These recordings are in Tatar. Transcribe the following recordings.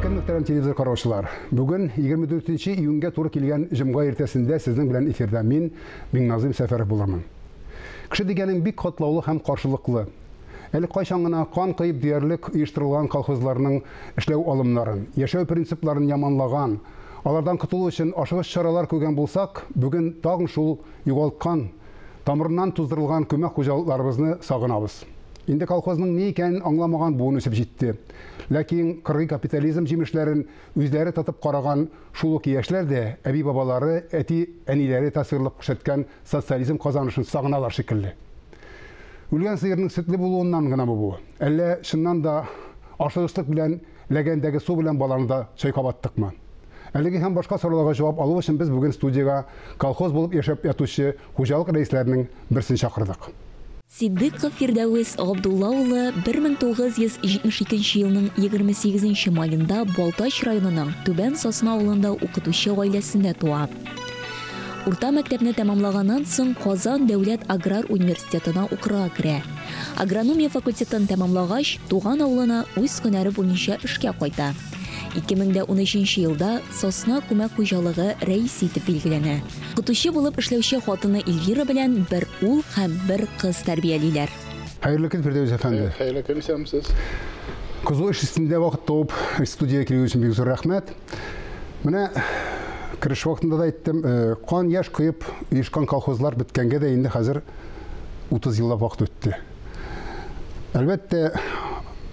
Икән мөхтәрәм телевизор караучылар. Бүген 24 июньгә туры килгән җомга иртәсендә сезнең белән эфирдә мин Миңназыйм Сәфәров булырмын. Кеше дигәнең бик катлаулы һәм каршылыклы. Әле кайчан гына кан кыйып диярлек оештырылган колхозларның эшләү алымнарын, яшәү принципларын яманлаган, алардан котылу өчен ашыгыч чаралар күргән булсак, бүген тагын шул югалткан, тамырыннан туздырылган күмәк хуҗалыкларыбызны сагынабыз. Инде колхозның ни икәнен аңламаган буын үсеп җитте. Ләкин кыргый капитализм җимешләрен үзләре тотып караган шул ук яшьләр дә әби бабалары, әти әниләре тасвирлап күрсәткән социализм казанышын сагыналар шикелле. Үлгән сыерның сөтле булуыннан гына бу. Әллә чыннан да ашыгычлык белән ләгәндәге су белән баланы да чайкап аттыкмы? Әлеге һәм башка сорауларга җавап алу өчен без бүген студиягә колхоз булып яшәп ятучы хуҗалык рәисләренең берсен чакырдык. Сиддыйков Фирдәвес Абдулла улы 1972 елның 28 майында Балтач районының Түбән Сосна авылында укытучы гаиләсендә туа. Урта мәктәпне тәмамлаганнан соң Казан дәүләт аграр университетына укырга керә. Агрономия факультетын тәмамлагач, туган авылына үз һөнәре буенча эшкә кайта. 2013 елда Сосна күмәк хуҗалыгы рәисе итеп билгеләнә. Укытучы булып эшләүче хатыны Эльвира белән бер ул һәм бер кыз тәрбиялиләр. Хәерле көн, Фирдәвес әфәнде. Хәерле көн, сәмсез. Кызу эш өстендә вакыт тауып, студиягә килү өчен бик зур рәхмәт. Менә киреш вакытында да әйттем, кан яшь кыйып оешкан колхозлар биткәнгә дә инде хәзер 30 еллап вакыт үтте. Әлбәттә,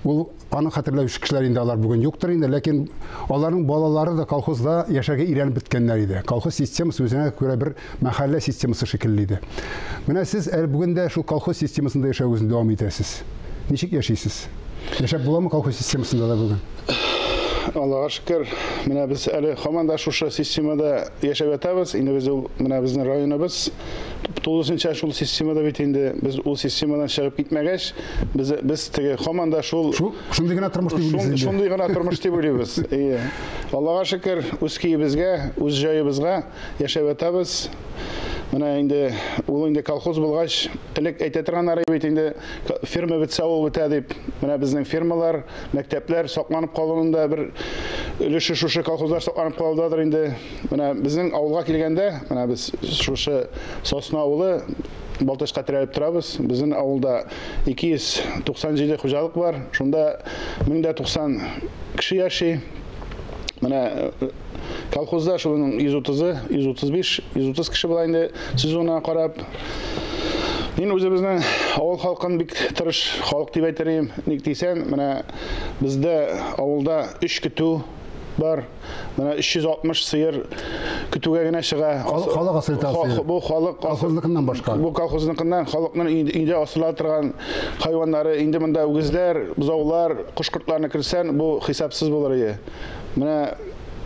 ул аны хәтерләүче кешеләр инде алар бүген юктыр инде, ләкин аларның балалары да колхозда яшәргә өйрәнеп биткәннәр иде. Колхоз системасы үзенә күрә бер мәхәллә системасы шикелле иде. Менә сез бүген дә шул колхоз системасында яшәүегезне дәвам итәсез. Ничек яшисез? Яшәп буламы колхоз системасында да бүген? Аллаһка шөкер, менә без әле һаман да шушы системада яшәп ятабыз. Инде без менә безнең районыбыз 9-нчы шул системада бит инде без ул системадан чыгып китмәгәч, без теге һаман да шундый гына тормыш дип уйлыйсыз. Шундый гына тормыш дип уйлыйбыз. Аллаһка шөкер, үз көебезгә, үз җаебызга яшәп ятабыз. Менә инде ул инде колхоз булгач, элек әйтә торганнар бит инде фирма бетсә ул бетә дип. Менә безнең фирмалар, мәктәпләр сакланып калуында бер өлеше шушы колхозлар сакланып калдыдыр инде. Менә безнең авылга килгәндә, менә без шушы Сосна авылы Балтачка терәлеп торабыз. Безнең авылда 297 хуҗалык бар. Шунда 1090 кеше яши. Менә колхозда шуның 130, 135, 130 кеше була инде сезонына карап. Мин үзебезнең авыл халкын бик тырыш халык дип әйтәм. Ник дисәң, менә бездә авылда 3 көтү бар. Менә 360 сыер көтүгә генә чыга. Халык асылтасы. Бу халык колхозныкыннан башка. Бу колхозныкыннан халыкның инде асыла торган хайваннары, инде монда үгезләр, бузаулар, кушкыртларны керсән, бу хисапсыз булыр иде. Менә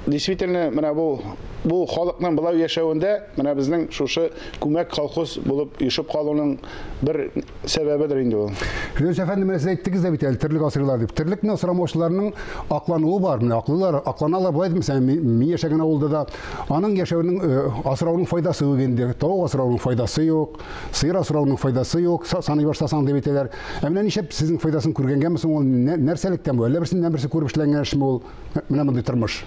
действительно, менә бу халыкның булай яшәвендә, менә безнең шушы күмәк колхоз булып ишеп калуның бер сәбәбедер инде ул. Фирдәвес әфәнде, менә сез әйттегез дә бит әле, терлек асырлар дип. Терлекне асырамаучыларның аклануы бар. Менә акланалар, булай дисәң, мин яшәгән авылда да аның яшәүнең асрауның файдасы юк инде. Тавык асрауның файдасы юк, сыер асрауның файдасы юк. Саный башласаң дип әйтәләр. Менә ничек сезнең файдасын күргәнгәме соң ул нәрсәлектән бу? Әллә берсеннән берсе күреп эшләнгән эшме ул? Менә мондый тормыш.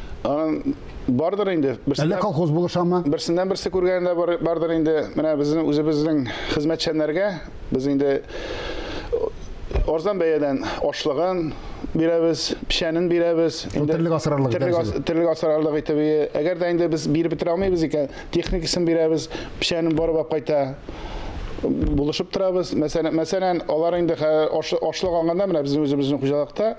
Бардыр инде. Әллә колхоз булышамы? Берсеннән берсе күргәндә бардыр инде. Менә безнең үзебезнең хезмәтчәннәргә без инде арзан бәядән ашлыгын бирәбез, пешәнен бирәбез. Терлек асрарлык итеп. Әгәр дә инде без биреп бетерә алмыйбыз икән, техникасын бирәбез, пешәнен барып кайта. Булышып торабыз. Мәсәлән, алар инде ашлык алганда, менә безнең үзебезнең хуҗалыкта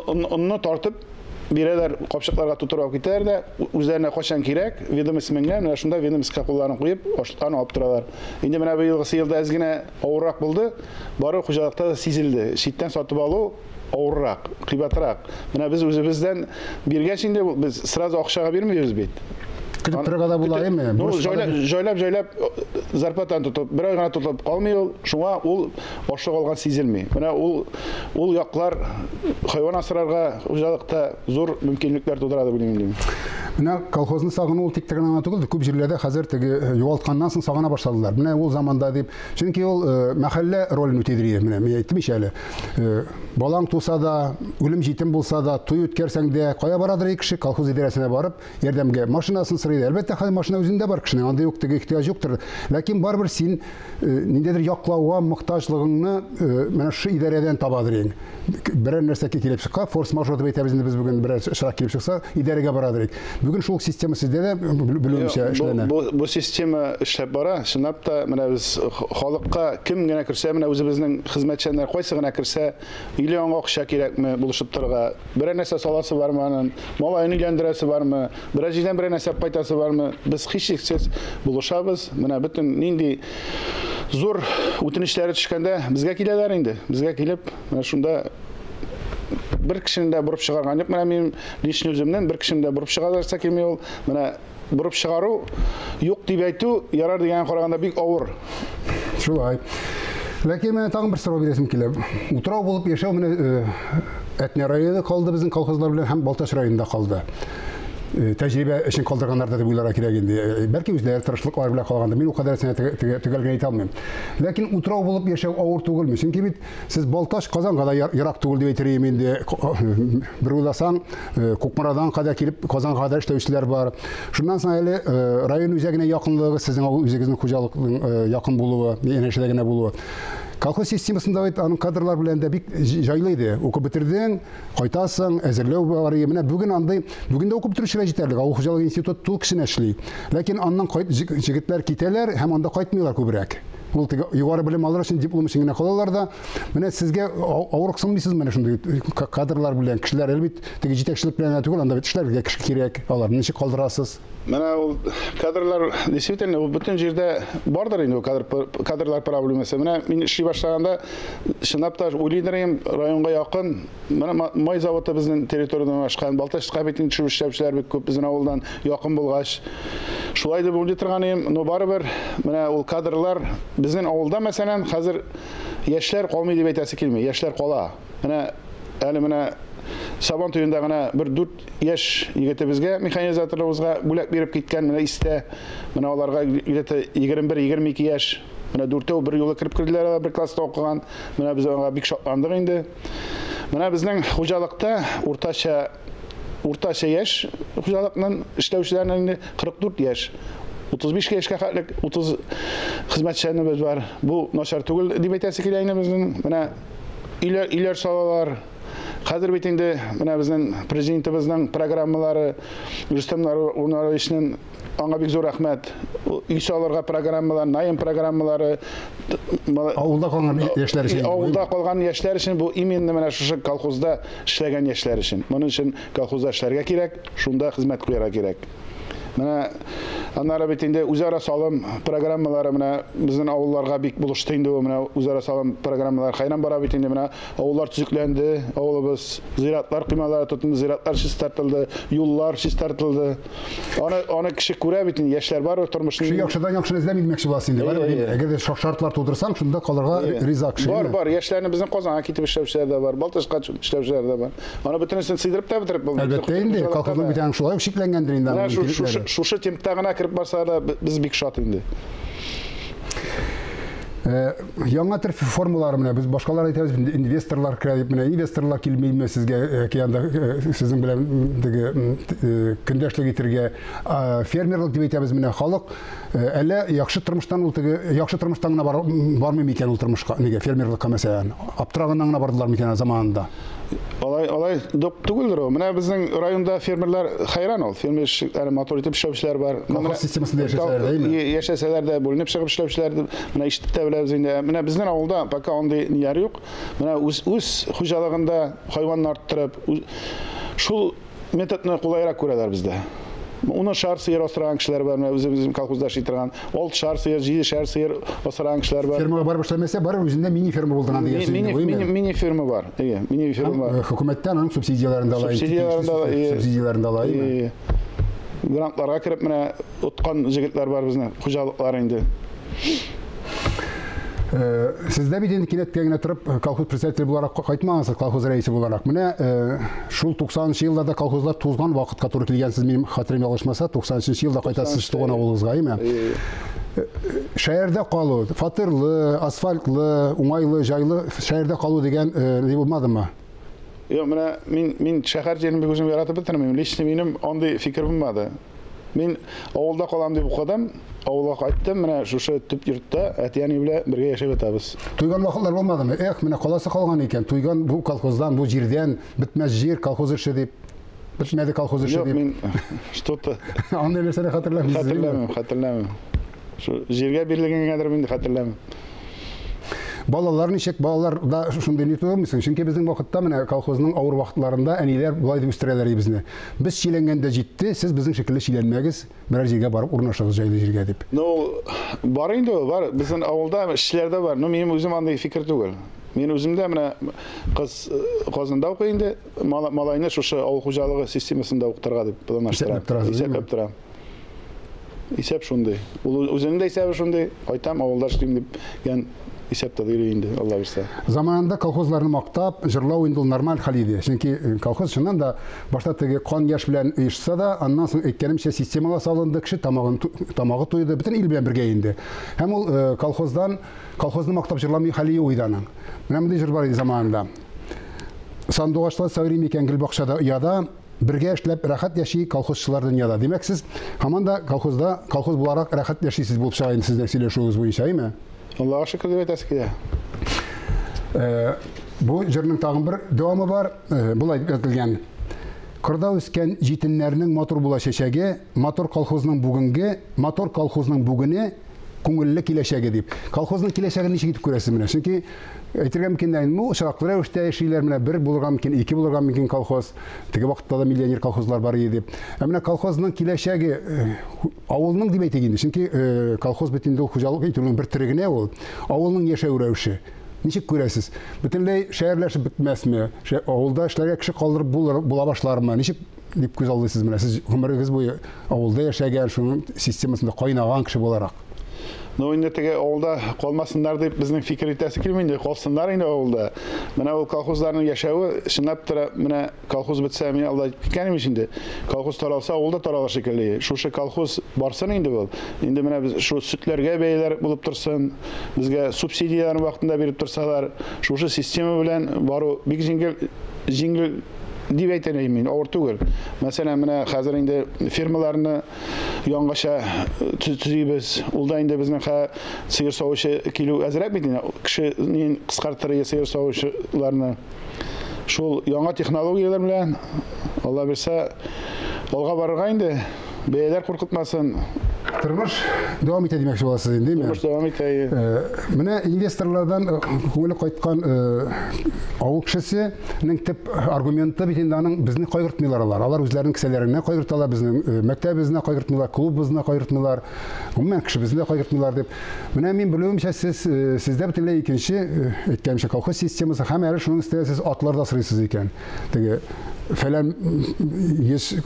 онны тартып бирәләр, капчыкларга тутырып китәләр дә, үзләренә качан кирәк, ведомость менгән, менә шунда ведомостька кулларын куеп, ашлыктан алып торалар. Инде менә бу елда әз генә авыррак булды, бары хуҗалыкта да сизелде. Читтән сатып алу авыррак, кыйбатрак. Менә без үзебездән биргәч инде без сразу акчага бирмибез бит. Күтүп торганда була эми. Ну, җайлап зарплатаны тотып, бер ай гына тотып калмый ул, шуңа ул ашлык алган сизелми. Менә ул яклар хайван асрарга хуҗалыкта зур мөмкинлекләр тудырады дим. Менә колхозны сагыну ул тик гына түгел, күп җирләрдә хәзер теге югалтканнан соң сагына башладылар. Менә ул заманда дип, чөнки ул мәхәллә ролен үтәдер. Менә мин әйттем әле. Балаң туса да, үлем җитем булса да, туй үткәрсәң дә, кая барадыр кеше колхоз идарәсенә барып, ярдәмгә машинасын сорый. Әлбәттә, хәзер машина үзендә бар кешенең, анда юк, теге ихтыяҗ юктыр. Ләкин барбер син ниндидер яклауга мохтаҗлыгыңны менә шу идарәдән табадыр. Берәр нәрсәгә килеп чыкка, форс-мажор дип әйтәбез инде без бүген берәр шарак килеп чыкса, идарәгә барадыр. Бүген шул система сездә дә белүемчә эшләнә. Бу система эшләп бара. Шунлап та менә без халыкка кем генә керсә, менә үзебезнең хезмәтчәннәр кайсы гына керсә, миллионга акча кирәкме булышып торырга, берәр нәрсә саласы бармы аның, малайны өйләндерәсе бармы, берәр җирдән берәр нәрсә кайтасы бармы, без һичшиксез булышабыз. Менә бөтен нинди зур үтенечләре төшкәндә безгә киләләр инде. Безгә килеп, менә шунда bir kişinin de burup çıkargan yok. Benim lişni özümden bir kişinin de burup çıkarsa kelmey ol. Менә burup çıgaru yok дип әйтү ярар дигән караганда бик авыр. Шулай. Ләкин менә тагын бер сорау бирәсем килә. Утрау булып яшәү менә Әтнә районы калды безнең колхозлар белән һәм Балтач районында калды. Тәҗрибә өчен калдырганнар дип уйларга кирәк инде. Бәлки үзләре тырышлыклар белән калганда, мин у кадәр сенә төгәлгә әйтә алмыйм. Ләкин утрау булып яшәү авыр түгелме? Чөнки бит сез Балтач Казанга да ярак түгел дип әйтергә инде. Бер уйласаң, Кукмарадан кадәр килеп Казанга да эшләүчеләр бар. Шуннан соң әле район үзәгенә якынлыгы, сезнең үзегезнең хуҗалыкның якын булуы, янәшәдә генә булуы. Колхоз системасында аның кадрлар белән дә бик җайлы иде. Укып бетердең, кайтасың, әзерләү бар. Менә бүген андай, бүген дә укып бетерүчеләр җитәрлек. Авыл хуҗалыгы институты тул кешене эшли. Ләкин аннан җегетләр китәләр һәм анда кайтмыйлар күбрәк. Ул югары белем алыр өчен диплом өчен генә калалар да. Менә сезгә авырык сынмыйсыз менә шундый кадрлар белән кешеләр әлбит теге җитәкчелек белән түгел, анда бит эшләргә кеше кирәк. Алар ничек калдырасыз? Менә ул кадрлар действительно бөтен җирдә бардыр инде кадрлар проблемасы. Менә мин эшли башлаганда чынлап та уйлыйдырым районга якын. Менә май заводы безнең территориядан ашкан, Балтач кабинетин эшләүчеләр бик күп безнең авылдан якын булгач. Шулай дип уйлый торганым, но барыбер менә ул кадрлар безнең авылда мәсәлән хәзер яшьләр калмый дип әйтәсе килми, яшьләр кала. Менә әле менә Сабан туенда гына бер 4 яшь егетебезгә механизаторыбызга бүләк биреп киткән, менә истә. Менә аларга 21-22 яшь. Менә 4-тәү бер юлы кирип кирделәр, бер класста укыган. Менә без аңа бик шатландык инде. Менә безнең хуҗалыкта уртача яшь хуҗалыкның эшләүчеләрнең инде 44 яшь. 35 яшькә хәтлек 30 хезмәтчәнебез бар. Бу начар түгел дип әйтәсе килә инде безнең. Менә иләр салалар. Хәзер бит инде менә безнең президентыбызның программалары, Рөстәм Нуровичның аңа бик зур рәхмәт. Үй салырга программалар, найм программалары, авылда калган яшьләр өчен. Авылда калган яшьләр өчен бу именно менә шушы колхозда эшләгән яшьләр өчен. Моның өчен колхозда эшләргә кирәк, шунда хезмәт куярга кирәк. Менә аннары бит инде үзара салым программалары менә безнең авылларга бик булышты инде ул менә үзара салым программалары хайран бара бит инде менә авыллар төзекләнде, авылыбыз зиратлар кыймалары тотынды, зиратлар чистартылды, юллар чистартылды. Аны кеше күрә бит инде, яшьләр бар тормышны. Яхшыдан яхшыны эзләп илмәкче буласың инде, бар. Әгәр шартлар тудырсаң, шунда калырга риза кеше. Бар, яшьләрне безнең Казанга китеп эшләүчеләр дә бар, Балтачка эшләүчеләр дә бар. Аны бөтенесен сыйдырып та бетереп булмый. Әлбәттә инде, колхозның бит шулай шикләнгәндер инде. Шушы темпта гына кирип барса да без бик шат инде. Яңа төр формалары менә без башкалар әйтәбез, инвесторлар керә дип, менә инвесторлар килмәйме сезгә, янда сезнең белән теге көндәшлек итәргә, фермерлык дип әйтәбез, менә халык әллә яхшы тормыштан ул теге яхшы тормыштан гына бармы микән ул тормышка, нигә фермерлыкка мәсәлән, аптырагыннан гына бардылар микән заманында? Алай түгелдер ул. Менә безнең районда фермерлар хайран ул. Фермерлар мотор итеп эшләүчеләр бар. Колхоз системасында яшәсәләр дә инде. Яшәсәләр дә бүленеп чыгып эшләүчеләр, менә ишетеп беләбез инде. Менә безнең авылда пока андый нияр юк. Менә үз хуҗалыгында хайванны арттырып, шул методны кулайрак күрәләр бездә. Уны шар сыер асраган кешеләр бар, менә үзебезнең колхозда эшләгән. 6 шар сыер, 7 шар сыер асраган кешеләр бар. Фермага барып эшләмәсә, бар үзендә мини ферма булдырган дигән. Мини ферма бар. Мини ферма бар. Хөкүмәттән аның субсидияләрен дә алай. Субсидияләрен дә алай. Grantlарга кирип менә уткан җегетләр бар безнең хуҗалыклар инде. Сездә бит инде кинәт генә торып колхоз председателе буларак кайтмагансыз, колхоз рәисе буларак. Менә шул 90-нчы елларда колхозлар тузган вакытка туры килгәнсез, минем хәтерем ялгышмаса, 90-нчы елда кайтасыз туган авылыгызга, име? Шәһәрдә калу, фатирлы, асфальтлы, уңайлы, җайлы шәһәрдә калу дигән ни булмадымы? Юк, менә мин шәһәр җирен бик үзем яратып бетермим. Лично минем андый фикер булмады. Мин авылда калам дип укыдым, авылга кайттым, менә шушы төп йортта әти-әни белән бергә яшәп ятабыз. Туйган вакытлар булмадымы? Эх, менә каласы калган икән, туйган бу колхоздан, бу җирдән, бетмәс җир, колхоз эше дип. Бетмәде колхоз эше Юк, дип. мин что-то Аны нәрсәне хәтерләмисез? хәтерләмим. Шу җиргә бирелгәнгәдер инде хәтерләмим. Балалар ничек, балалар да шундый ни түгелмисең? Чөнки безнең вакытта менә колхозның авыр вакытларында әниләр булай дип үстерәләр безне. Без чиләнгәндә җитте, сез безнең шикелле чиләнмәгез, берәр җиргә барып урнашыгыз җайлы җиргә дип. Ну, бар инде, бар. Безнең авылда эшләрдә бар. Ну, минем үзем андый фикер түгел. Мин үземдә менә кыз Казанда укый инде, малайны шушы авыл хуҗалыгы системасында укытырга дип планлаштырам. Исәпләп торам. Исәп шундый. Ул үзенең дә исәбе шундый. Кайтам авылда эшлим дип, ягъни исәптә йөри инде, Алла бирсә. Заманында колхозларны мактап, җырлау инде ул нормаль хәл иде. Чөнки колхоз чыннан да башта теге кан яшь белән оешса да, аннан соң әйткәнемчә системага салынды, кеше тамагы туйды, бөтен ил белән бергә инде. Һәм ул колхозны мактап җырламый хәл уйданың. Менә мондый җыр бар иде заманында. Сандугачлар сәгъри микән гел бакчада уяда, бергә эшләп рәхәт яши колхозчылар дөньяда. Димәк, сез һаман да колхоз буларак рәхәт яшисез булып чыга инде сезнең сөйләшүегез буенча, име? Аллаһка шөкер дип әйтәсе килә. Бу җырның тагын бер дәвамы бар, булай дип әйтелгән. Кырда үскән җитеннәрнең матур була чәчәге, матур колхозның бүгене күңелле киләчәге дип. Колхозның киләчәген ничек итеп күрәсез менә? Чөнки әйтергә мөмкин дә инде, очраклы рәвештә яшиләр, менә бер булырга мөмкин, ике булырга мөмкин колхоз. Теге вакытта да миллионер колхозлар бар иде дип. Менә колхозның киләчәге авылның дип әйтик инде. Чөнки колхоз бит инде хуҗалык итүнең бер төрегенә ул. Авылның яшәү рәвеше. Ничек күрәсез? Бөтенләй шәһәрләшеп бетмәсме? Авылда эшләргә кеше калдырып була башлармы? Ничек дип күз алдыйсыз менә? Сез гомерегез буе авылда яшәгән, шуның системасында кайнаган кеше буларак. Ну, инде теге авылда калмасыннар дип безнең фикер итәсе килми инде, калсыннар инде авылда. Менә ул колхозларның яшәве, чынлап тора, менә колхоз бетсә, мин Алла киткәнем инде. Колхоз таралса, авылда таралыр шикелле. Шушы колхоз барсын инде ул. Инде менә без шу сөтләргә бәяләр булып торсын, безгә субсидияләрне вакытында биреп торсалар, шушы система белән бару бик җиңел дип әйтәм мин, авыр түгел. Мәсәлән, менә хәзер инде фирмаларны яңаша төзибез. Ул да инде безнең сыер савучы килү әзрәк бит инде. Кешенең кыскартыры сыер савучыларны. Шул яңа технологиялар белән Алла бирсә алга барырга инде. Бәяләр куркытмасын. Тормыш дәвам итә димәкче буласыз инде, Тормыш дәвам итә. Менә инвесторлардан күңеле кайткан авыл кешесенең төп аргументы бит инде аның безне кайгыртмыйлар алар. Алар үзләренең кесәләренә кайгырталар, безнең мәктәбебезне кайгыртмыйлар, клубыбызны кайгыртмыйлар, гомумән кешебезне кайгыртмыйлар дип. Менә мин белүемчә сездә бөтенләй икенче әйткәнчә колхоз системасы һәм әле шуның өстенә сез атларда сырыйсыз икән. Теге фәлән 100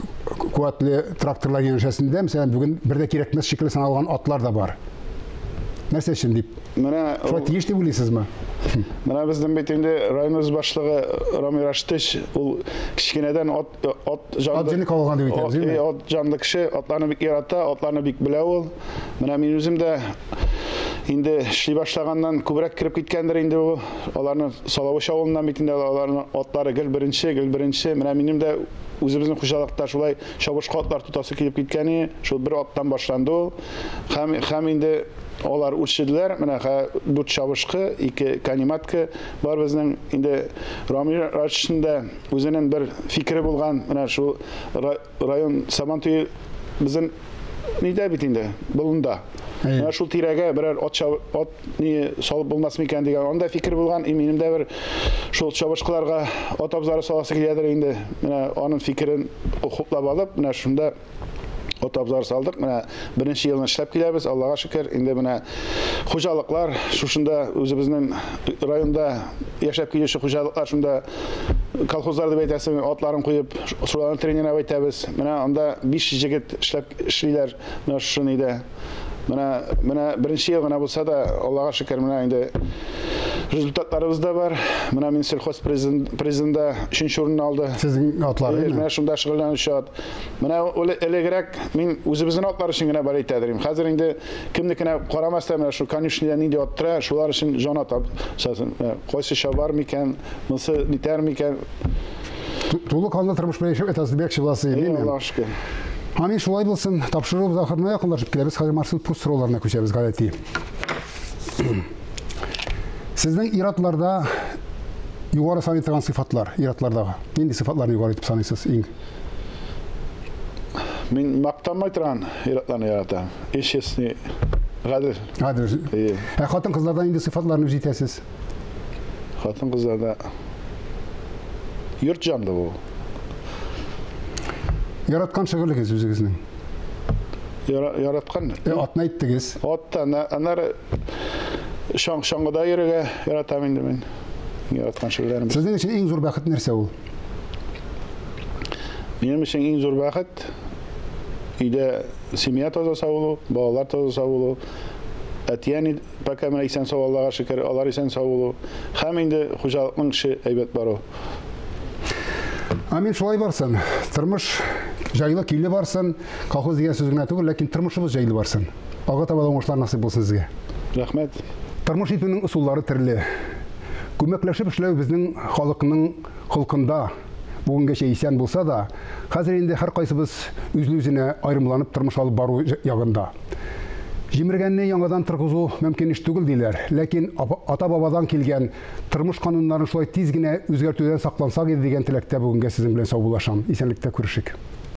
куатлы тракторлар янәшәсендә, мәсәлән, бүген бердә кирәкмәс шикелле саналган атлар да бар. Нәрсә өчен дип? Менә шулай тиеш дип уйлыйсызмы? Менә безнең бит инде районыбыз башлыгы Рамил Раштыч, ул кичкенәдән ат җаны калган дип әйтәбез, ат җанлы кеше, атларны бик ярата, атларны бик белә ул. Менә мин үзем дә инде эшли башлаганнан күбрәк кирип киткәндер инде ул. Аларны Салавыч авылыннан бит инде аларның атлары гел беренче. Менә минем дә үзебезнең хуҗалыкта шулай чабышкы атлар тутасы килеп киткәне, шул бер аттан башланды ул. Һәм инде алар үрчеделәр. Менә дүрт чабышкы, 2 каниматка бар безнең инде Рамил Раштычында үзенең бер фикере булган. Менә шул район Сабантуй безнең нидә бит инде булында. Менә шул тирәгә берәр ат ни салып булмас микән дигән анда фикер булган. Минем дә бер шул чабышкыларга ат абзары саласы киләдер инде. Менә аның фикерен хуплап алып, менә шунда ат абзар салдык. Менә беренче елны эшләп киләбез. Аллага шөкер. Инде менә хуҗалыклар шушында үзебезнең районда яшәп килүче хуҗалыклар шунда колхозларда әйтәсең, атларын куеп, шуларны тренерга әйтәбез. Менә анда 500 җегет эшлиләр, менә шуны иде. Менә беренче ел гына булса да, Аллага шөкер, менә инде результатларыбыз да бар. Менә мин сельхоз призында 3нче урынны алды. Сезнең атлар, Менә шунда шөгыльләнүче ат. Менә элегрәк мин үзебезнең атлар өчен генә бар әйтәдерим. Хәзер инде кемнекенә карамастан менә шу конюшнядә нинди ат тора, шулар өчен җан атап. Кайсы шабар микән, монсы нитәр микән? Тулы канлы тормыш белән яшәп әтәсез димәкче буласыз, Аллага шөкер. Амин, шулай булсын. Тапшырып ахырына якынлашып киләбез. Хәзер маршрут пуст сорауларына күчәбез, гадәти. Сезнең иратларда югары саный торган сыйфатлар, иратлардагы. Нинди сыйфатларны югары итеп саныйсыз? Мин мактанмай торган иратларны яратам. Честный, гадел. Гадел. Хатын кызлардан нинди сыйфатларны үз итәсез? Хатын кызларда йорт жанлы бу. Яраткан шөгылегез үзегезнең. Яраткан. Атны әйттегез. Аттан аннары шаңгыда йөрергә яратам инде мин. Яраткан шөгыльләрем. Сезнең өчен иң зур бәхет нәрсә ул? Минем өчен иң зур бәхет өйдә семья таза сау, балалар таза сау, әтияне пока менә исән сау, Аллага шөкер, алар исән сау. Һәм инде хуҗалыкның эше әйбәт бару. Амин, шулай барсын. Тормыш жайлы киле барсын. Колхоз дигән сүз генә түгел, ләкин тормышыбыз жайлы барсын. Ага таба уңышлар насыйп булсын сезгә. Рәхмәт. Тормыш итүнең ысуллары төрле. Күмәкләшеп эшләү безнең халыкның холкында бүгенгәчә исән булса да, хәзер инде һәр кайсыбыз үзле-үзенә аерымланып тормыш алып бару ягында. Җимергәнне яңадан торгызу мөмкин иш түгел диләр, ләкин ата-бабадан килгән тормыш кануннарын шулай тиз генә үзгәртүдән саклансак иде дигән теләктә бүгенгә сезнең белән саубуллашам. Исәнлектә күрешик.